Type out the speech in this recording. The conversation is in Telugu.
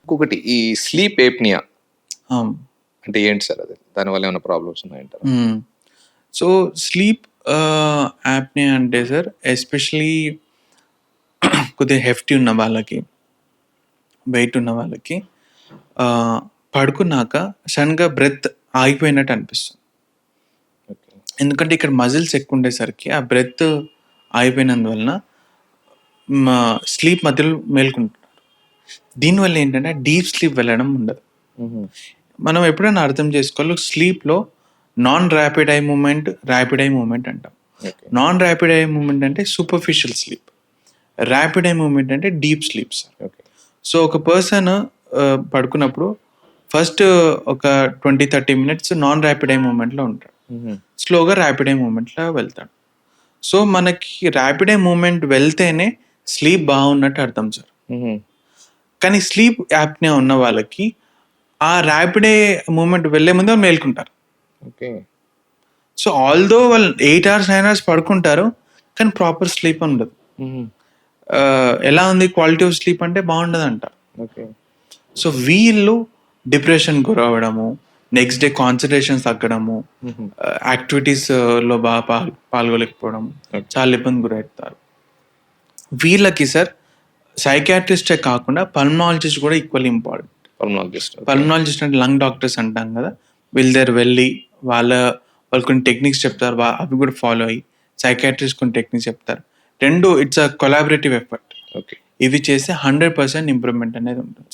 ఇంకొకటి ఈ స్లీప్ ఏప్నియా అవును. అంటే ఏంటి సార్ అది? దానివల్ల ఏమైనా ప్రాబ్లమ్స్ ఉన్నాయంటారా? సో, స్లీప్ యాప్నియా అంటే సార్ ఎస్పెషల్లీ కొద్దిగా హెఫ్టీ ఉన్న వాళ్ళకి, వెయిట్ ఉన్న వాళ్ళకి పడుకున్నాక సడన్‌గా బ్రెత్ ఆగిపోయినట్టు అనిపిస్తుంది. ఓకే. ఎందుకంటే ఇక్కడ మజిల్స్ ఎక్కువ ఉండేసరికి ఆ బ్రెత్ ఆగిపోయినందువలన స్లీప్ మధ్యలో మేల్కుంటున్నారు. దీనివల్ల ఏంటంటే డీప్ స్లీప్ వెళ్ళడం ఉండదు. హుహు. మనం ఎప్పుడైనా అర్థం చేసుకోవాలి స్లీప్‌లో non rapid eye movement, rapid eye movement అంటాం. Okay. Non rapid eye movement అంటే superficial sleep. Rapid eye movement అంటే deep sleep sir. Okay. So, ఒక పర్సన్ పడుకున్నప్పుడు ఫస్ట్ ఒక 20, 30 మినిట్స్ నాన్ ర్యాపిడ్ ఐ మూవ్‌మెంట్‌లో ఉంటాడు. హుహు. స్లోగా ర్యాపిడ్ ఐ మూవ్‌మెంట్‌లో వెళ్తాడు. సో, మనకి ర్యాపిడ్ ఐ మూవ్‌మెంట్ వెళ్తేనే స్లీప్ బాగున్నట్టు అర్థం సార్. హుహు. కానీ స్లీప్ యాప్నియా ఉన్న వాళ్ళకి ఆ ర్యాపిడ్ ఐ మూవ్‌మెంట్ వెళ్ళే ముందే మేల్కుంటారు. ఓకే. సో, ఆల్‌దో వాళ్ళు 8 అవర్స్, 9 అవర్స్ పడుకుంటారు. కానీ ప్రాపర్ స్లీప్ ఉండదు. హుహు. ఎలా ఉంది క్వాలిటీ ఆఫ్ స్లీప్ అంటే బాగుండదంటారు. ఓకే. సో, వీళ్ళు డిప్రెషన్ గురవ్వడము, నెక్స్ట్ డే కాన్సంట్రేషన్ తగ్గడము, హుహు. యాక్టివిటీస్‌లో బాగా పాల్గొలేకపోవడం, ఓకే. చాలా ఇబ్బంది గురవుతారు. వీళ్ళకి సార్ సైకియాట్రిస్టే కాకుండా పల్మనాలజిస్ట్ కూడా equally important. Pulmonologist. Okay. Pulmonologist అంటే లంగ్ డాక్టర్స్ అంటాం కదా! వీళ్ళ దగ్గర వెళ్ళి వాళ్ళు కొన్ని టెక్నిక్స్ చెప్తారు. అవి కూడా ఫాలో అయ్యి సైకియాట్రిస్ట్ కొన్ని టెక్నిక్స్ చెప్తారు. 2 it's a collaborative effort. Okay. ఇవి చేస్తే 100% ఇంప్రూవ్‌మెంట్ అనేది ఉంటుంది.